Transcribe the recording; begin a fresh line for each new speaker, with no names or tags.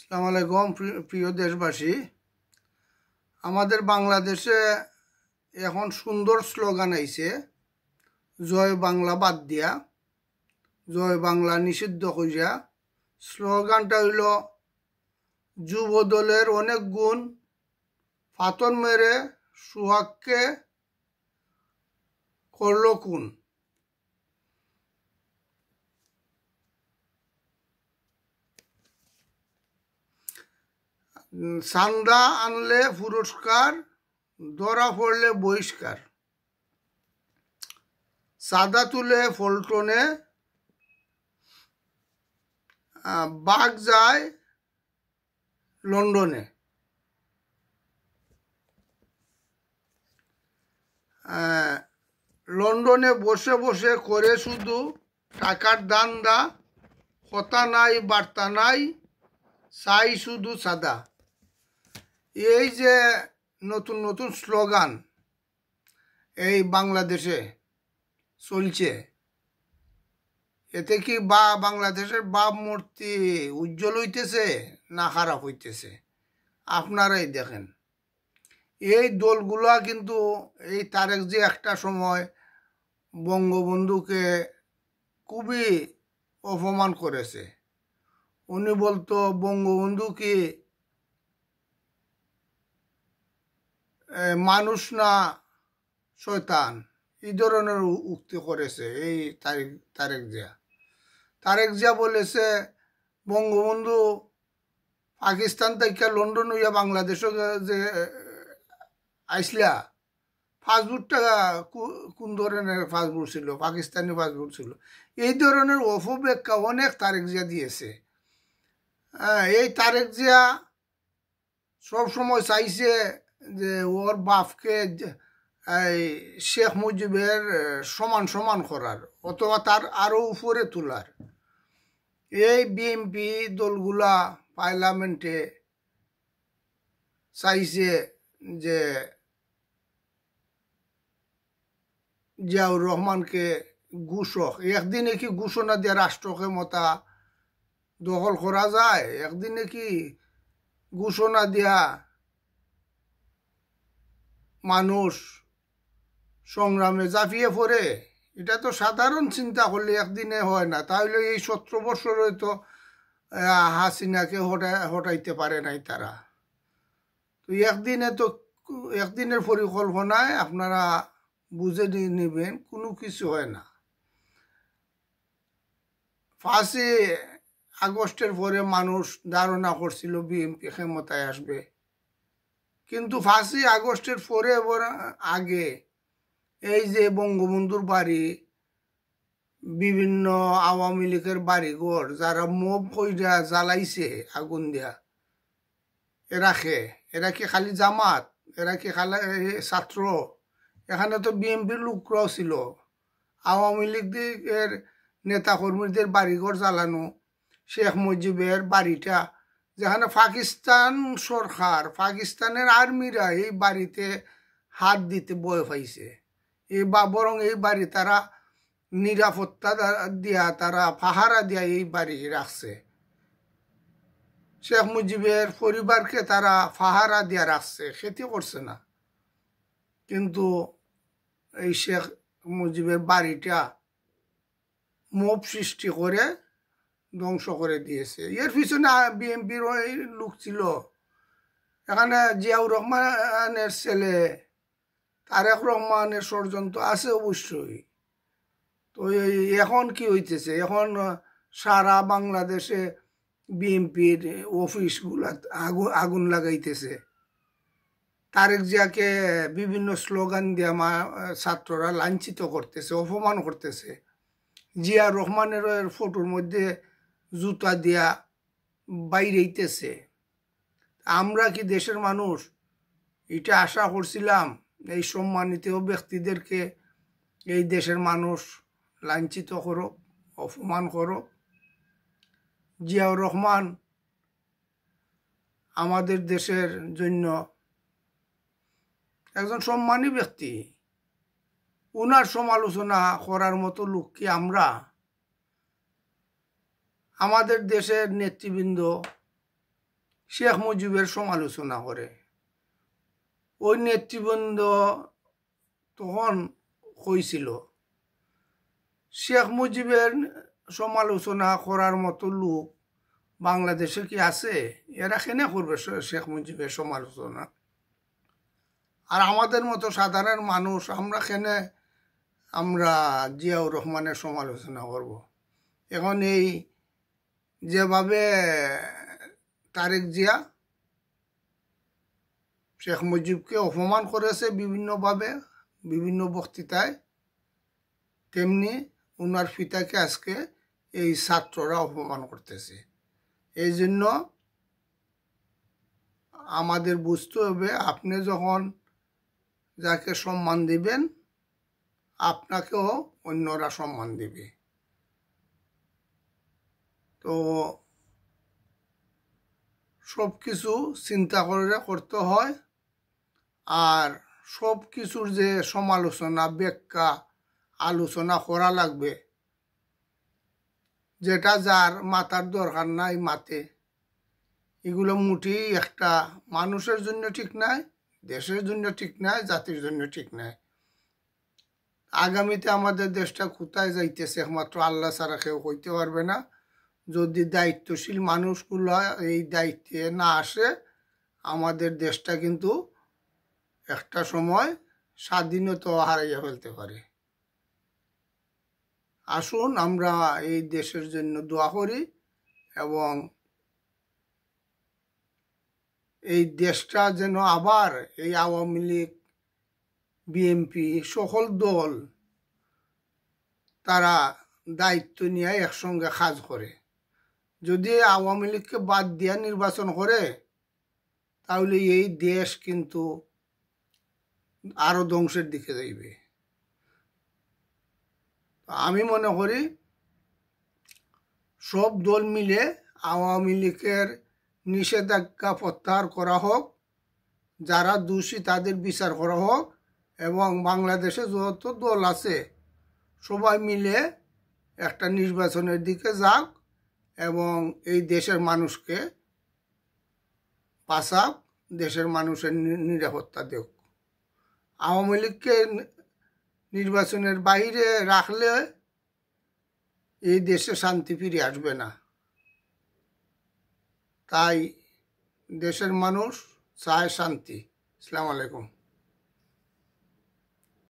আসসালামু আলাইকুম প্রিয় দেশবাসী। আমাদের বাংলাদেশে এখন সুন্দর স্লোগান আইছে, জয় বাংলা বাদ দিয়া জয় বাংলা নিষিদ্ধ কইরা। স্লোগানটা হইল যুব দলের অনেক গুণ, ফাতন মেরে সুহাগকে করল খুন। চান্দা আনলে পুরস্কার, ধরা পড়লে বহিষ্কার। চাঁদা তুলে ফলটনে, বাঘ যায় লন্ডনে। লন্ডনে বসে বসে করে শুধু টাকার দান্দা, কথা নাই বার্তা নাই, চাই শুধু সাদা। এই যে নতুন নতুন স্লোগান এই বাংলাদেশে চলছে, এতে কি বাংলাদেশের ভাবমূর্তি উজ্জ্বল হইতেছে না খারাপ হইতেছে? আপনারাই দেখেন। এই দলগুলা কিন্তু এই তারেক যে একটা সময় বঙ্গবন্ধুকে খুবই অপমান করেছে, উনি বলতো বঙ্গবন্ধু কি মানুষ না শয়তান, এই ধরনের উক্তি করেছে। এই তারেক জিয়া বলেছে বঙ্গবন্ধু পাকিস্তান থেকে লন্ডন হইয়া বাংলাদেশ যে আইসলা, পাসপোর্টটা কোন ধরনের পাসপোর্ট ছিল? পাকিস্তানি পাসপোর্ট ছিল। এই ধরনের অপব্যাখ্যা অনেক তারেক জিয়া দিয়েছে। এই তারেক জিয়া সবসময় চাইছে যে ওর বাপকে শেখ মুজিবের সমান সমান করার, অথবা তার আরো উপরে তোলার। এই বিএনপি দলগুলা পার্লামেন্টে চাইছে যে জিয়াউর রহমানকে ঘোষক, একদিনে কি ঘোষণা দিয়ে রাষ্ট্র ক্ষমতা দখল করা যায়? একদিনে কি ঘোষণা দিয়া মানুষ সংগ্রামে ঝাঁপিয়ে পড়ে? এটা তো সাধারণ চিন্তা করলে একদিনে হয় না। তাহলে এই 17 বছর হয়তো হাসিনাকে হটাইতে পারে নাই তারা। তো একদিনের পরিকল্পনায় আপনারা বুঝে নেবেন কোনো কিছু হয় না। 5 আগস্টের পরে মানুষ ধারণা করছিল বিএনপি ক্ষমতায় আসবে, কিন্তু 5 আগস্টের পরে আগে এই যে বঙ্গবন্ধুর বাড়ি, বিভিন্ন আওয়ামী লীগের বাড়িঘর যারা মোব কইরা জ্বালাইছে আগুন দিয়া, এরা কি খালি জামাত? এরা কি খালি ছাত্র? এখানে তো বিএনপির লোকরাও ছিল। আওয়ামী লীগের নেতা কর্মীদের বাড়িঘর জ্বালানো, শেখ মুজিবের বাড়িটা, যেখানে পাকিস্তান সরকার, পাকিস্তানের আর্মিরা এই বাড়িতে হাত দিতে ভয় পাইছে। বরং এই বাড়ি তারা নিরাপত্তা দিয়া, তারা পাহারা দিয়া এই বাড়ি রাখছে। শেখ মুজিবের পরিবারকে তারা পাহারা দিয়া রাখছে, খেতে করছে না। কিন্তু এই শেখ মুজিবের বাড়িটা মোব সৃষ্টি করে ধ্বংস করে দিয়েছে। এর পিছনে বিএনপির লোক ছিল। এখানে জিয়াউর রহমানের ছেলে তারেক রহমানের ষড়যন্ত্র আছে অবশ্যই। তো এখন কি হইতেছে? এখন সারা বাংলাদেশে বিএনপির অফিসগুলা আগুন লাগাইতেছে। তারেক জিয়াকে বিভিন্ন স্লোগান দিয়া ছাত্ররা লাঞ্ছিত করতেছে, অপমান করতেছে। জিয়া রহমানের ফটোর মধ্যে জুতা দিয়া বাইরেইতেছে। আমরা কি দেশের মানুষ এটা আশা করছিলাম এই সম্মানিত ব্যক্তিদেরকে এই দেশের মানুষ লাঞ্ছিত করো, অপমান করো? জিয়াউর রহমান আমাদের দেশের জন্য একজন সম্মানী ব্যক্তি। ওনার সমালোচনা করার মতো লোক কি আমরা? আমাদের দেশের নেতৃবৃন্দ শেখ মুজিবের সমালোচনা করে। ওই নেতৃবৃন্দ তখন হয়েছিল শেখ মুজিবের সমালোচনা করার মতো লোক বাংলাদেশে কি আছে? এরা কেনে করবে শেখ মুজিবের সমালোচনা? আর আমাদের মতো সাধারণ মানুষ আমরা জিয়াউর রহমানের সমালোচনা করব? এখন এই যেভাবে তারেক জিয়া শেখ মুজিবকে অপমান করেছে বিভিন্নভাবে বিভিন্ন বক্তৃতায়, তেমনি উনার পিতাকে আজকে এই ছাত্ররা অপমান করতেছে। এই জন্য আমাদের বুঝতে হবে, আপনি যখন যাকে সম্মান দিবেন আপনাকেও অন্যরা সম্মান দিবে। তো সব কিছু চিন্তা করে করতে হয়, আর সব কিছুর যে সমালোচনা ব্যাখ্যা আলোচনা করা লাগবে, যেটা যার মাথার দরকার নাই মাতে, এগুলো মুঠেই একটা মানুষের জন্য ঠিক নাই, দেশের জন্য ঠিক নাই, জাতির জন্য ঠিক নাই। আগামীতে আমাদের দেশটা কোথায় যাইতেছে একমাত্র আল্লাহ ছাড়া কেউ কইতে পারবে না। যদি দায়িত্বশীল মানুষগুলো এই দায়িত্বে না আসে, আমাদের দেশটা কিন্তু একটা সময় স্বাধীনতা হারাইয়া ফেলতে পারে। আসুন আমরা এই দেশের জন্য দোয়া করি এবং এই দেশটা যেন আবার এই আওয়ামী লীগ, বিএনপি সকল দল তারা দায়িত্ব নিয়ে একসঙ্গে কাজ করে। যদি আওয়ামী লীগকে বাদ দিয়া নির্বাচন করে তাহলে এই দেশ কিন্তু আরো ধ্বংসের দিকে যাইবে। আমি মনে করি সব দল মিলে আওয়ামী লীগের নিষেধাজ্ঞা প্রত্যাহার করা হোক, যারা দোষী তাদের বিচার করা হোক, এবং বাংলাদেশে যত দল আছে সবাই মিলে একটা নির্বাচনের দিকে যাক এবং এই দেশের মানুষকে বাঁচাক, দেশের মানুষের নিরাপত্তা দেখ। আওয়ামী লীগকে নির্বাচনের বাইরে রাখলে এই দেশে শান্তি ফিরে আসবে না। তাই দেশের মানুষ চায় শান্তি। আসসালামু আলাইকুম।